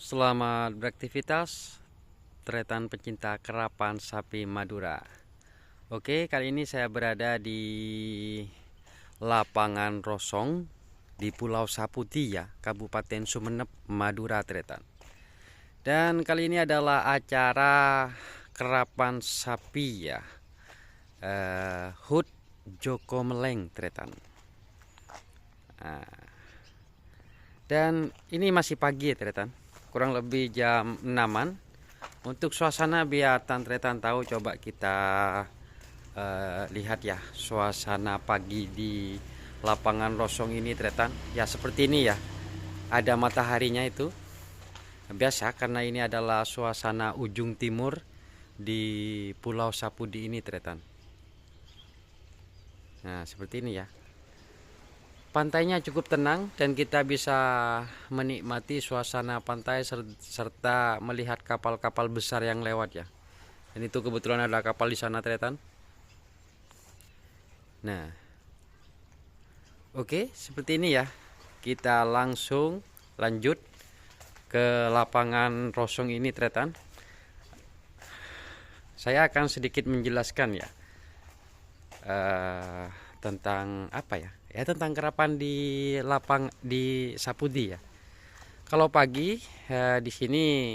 Selamat beraktivitas, tretan pecinta kerapan sapi Madura. Oke, kali ini saya berada di lapangan Rosong di Pulau Saputi ya, Kabupaten Sumeneb, Madura tretan. Dan kali ini adalah acara kerapan sapi ya, HUT Joko Meleng tretan. Dan ini masih pagi ya tretan, kurang lebih jam 6-an. Untuk suasana biar Tantretan tahu, coba kita lihat ya suasana pagi di lapangan Rosong ini tretan. Ya seperti ini ya, ada mataharinya itu. Biasa karena ini adalah suasana ujung timur di Pulau Sapudi ini tretan. Nah seperti ini ya. Pantainya cukup tenang dan kita bisa menikmati suasana pantai serta melihat kapal-kapal besar yang lewat ya. Dan itu kebetulan ada kapal di sana tretan. Nah, oke, seperti ini ya. Kita langsung lanjut ke lapangan Rosong ini tretan. Saya akan sedikit menjelaskan ya tentang apa ya? Ya tentang kerapan di Sapudi ya. Kalau pagi di sini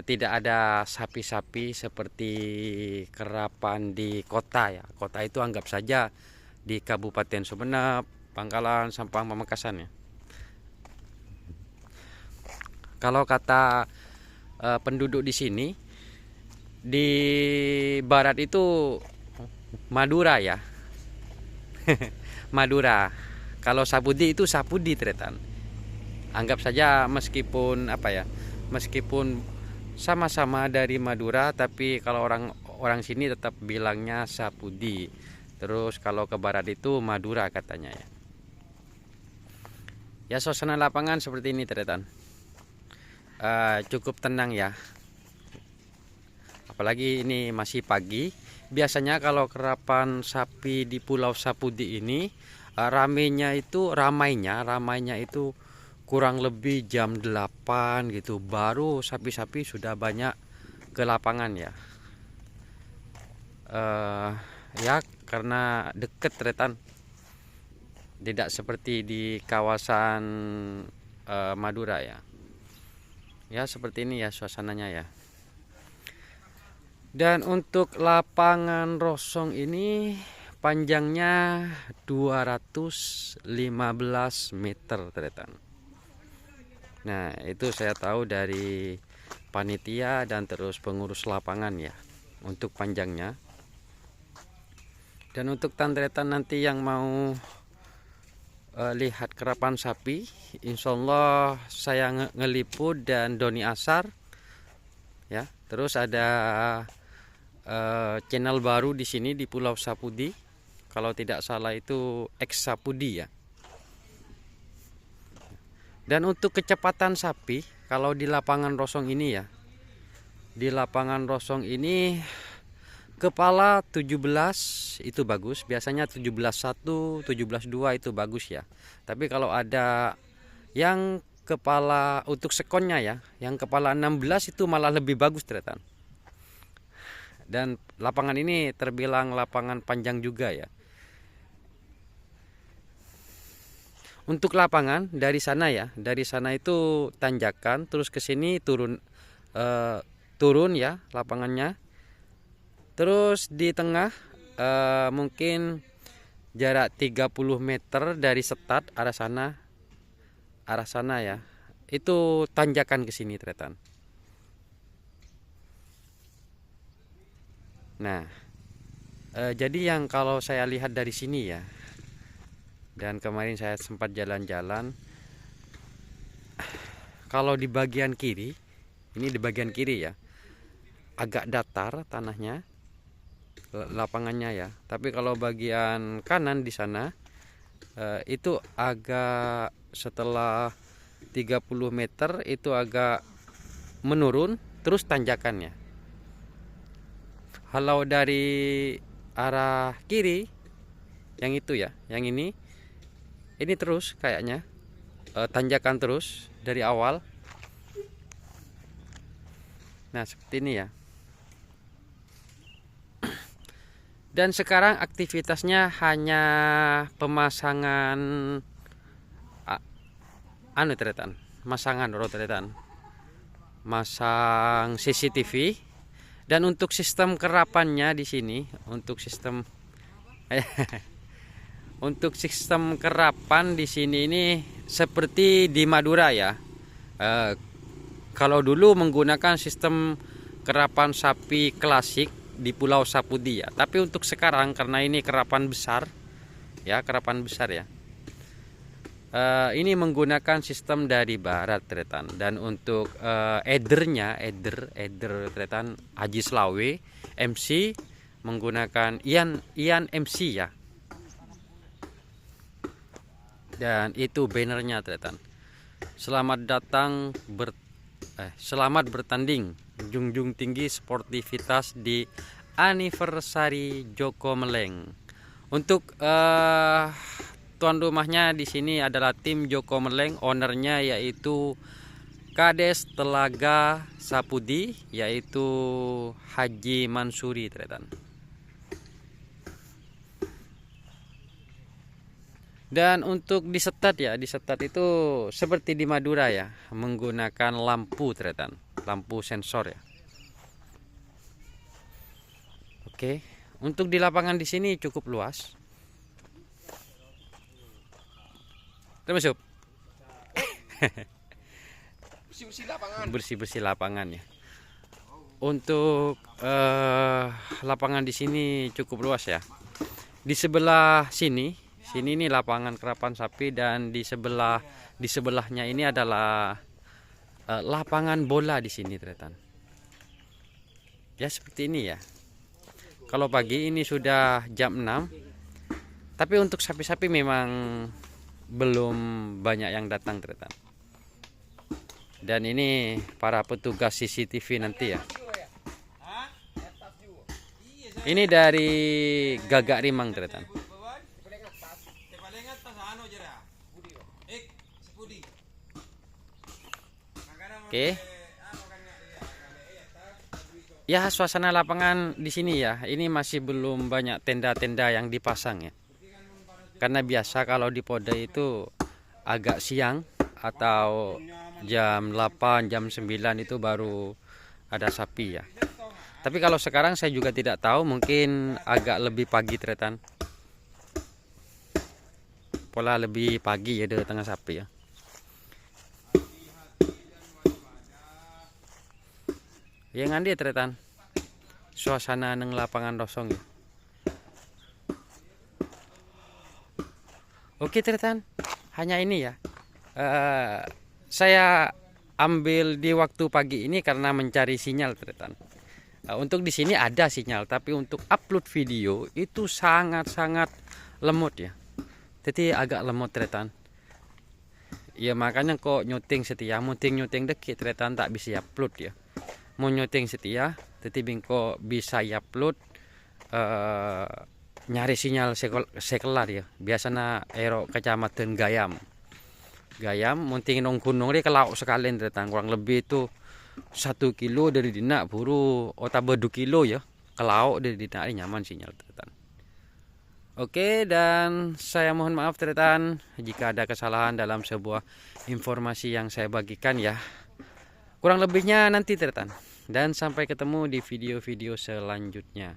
tidak ada sapi-sapi seperti kerapan di kota ya. Kota itu anggap saja di Kabupaten Sumeneb, Bangkalan, Sampang, Pamekasan ya. Kalau kata penduduk di sini, di barat itu Madura ya. Madura. Kalau Sapudi itu Sapudi tretan. Anggap saja meskipun apa ya, meskipun sama-sama dari Madura, tapi kalau orang sini tetap bilangnya Sapudi. Terus kalau ke barat itu Madura katanya ya. Ya suasana lapangan seperti ini tretan. Cukup tenang ya. Apalagi ini masih pagi. Biasanya kalau kerapan sapi di Pulau Sapudi ini ramainya itu kurang lebih jam 8 gitu, baru sapi-sapi sudah banyak ke lapangan ya. Ya karena deket tretan, tidak seperti di kawasan Madura ya. Ya seperti ini ya suasananya ya. Dan untuk lapangan Rosong ini panjangnya 215 meter tretan. Nah itu saya tahu dari panitia dan terus pengurus lapangan ya untuk panjangnya. Dan untuk tantretan nanti yang mau lihat kerapan sapi, insya Allah saya ngeliput dan Doni Asar ya. Terus ada channel baru di sini di Pulau Sapudi, kalau tidak salah itu X Sapudi ya. Dan untuk kecepatan sapi kalau di lapangan Rosong ini ya, di lapangan Rosong ini kepala 17 itu bagus, biasanya 17.1, 17.2 itu bagus ya. Tapi kalau ada yang kepala untuk sekonnya ya, yang kepala 16 itu malah lebih bagus tretan. Dan lapangan ini terbilang lapangan panjang juga ya. Untuk lapangan dari sana ya, dari sana itu tanjakan, terus ke sini turun ya lapangannya. Terus di tengah mungkin jarak 30 meter dari setat arah sana ya. Itu tanjakan ke sini tretan. Nah, jadi yang kalau saya lihat dari sini ya, dan kemarin saya sempat jalan-jalan, kalau di bagian kiri, ini di bagian kiri ya, agak datar tanahnya, lapangannya ya. Tapi kalau bagian kanan di sana, itu agak setelah 30 meter itu agak menurun, terus tanjakannya. Kalau dari arah kiri yang itu ya, yang ini terus kayaknya tanjakan terus dari awal. Nah, seperti ini ya. Dan sekarang aktivitasnya hanya pemasangan teretan, masangan teretan, masang CCTV. Dan untuk sistem kerapannya di sini, untuk sistem untuk sistem kerapan di sini ini seperti di Madura ya. Kalau dulu menggunakan sistem kerapan sapi klasik di Pulau Sapudi ya. Tapi untuk sekarang karena ini kerapan besar ya, ini menggunakan sistem dari barat tretan. Dan untuk edernya, eder tretan Haji Slawe MC menggunakan Ian MC ya. Dan itu bannernya tretan. Selamat bertanding, junjung tinggi sportivitas di anniversary Joko Meleng. Untuk tuan rumahnya di sini adalah tim Joko Meleng, ownernya yaitu Kades Telaga Sapudi, yaitu Haji Mansuri tretan. Dan untuk di setat ya, di setat itu seperti di Madura ya, menggunakan lampu tretan, lampu sensor ya. Oke, untuk di lapangan di sini cukup luas. Termasuk bersih-bersih lapangan ya. Untuk lapangan di sini cukup luas ya. Di sebelah sini ini lapangan kerapan sapi, dan di sebelahnya ini adalah lapangan bola di sini tretan. Ya seperti ini ya. Kalau pagi ini sudah jam 6. Tapi untuk sapi-sapi memang belum banyak yang datang tretan. Dan ini para petugas CCTV nanti ya. Ini dari Gagak Rimang tretan. Oke. Ya, suasana lapangan di sini ya. Ini masih belum banyak tenda-tenda yang dipasang ya. Karena biasa kalau di Poda itu agak siang atau jam 8, jam 9 itu baru ada sapi ya. Tapi kalau sekarang saya juga tidak tahu, mungkin agak lebih pagi tretan. Pola lebih pagi ya di tengah sapi ya. Yang andi tretan suasana neng lapangan rosong ya. Oke tretan, hanya ini ya. Saya ambil di waktu pagi ini karena mencari sinyal tretan. Untuk di sini ada sinyal, tapi untuk upload video itu sangat-sangat lemot ya. Jadi agak lemot tretan. Ya makanya kok nyuting setia, nyuting deket tretan tak bisa upload ya. Mau nyuting setia, jadi bingko bisa upload nyari sinyal sekelar ya. Biasanya ero kecamatan Gayam, munting nong gunung dia ke laut sekalian tretan. Kurang lebih itu 1 kilo dari dina buru otaba 2 kilo ya ke laut dari dina, nyaman sinyal tretan. Oke, dan saya mohon maaf tretan jika ada kesalahan dalam sebuah informasi yang saya bagikan ya. Kurang lebihnya nanti tretan. Dan sampai ketemu di video-video selanjutnya.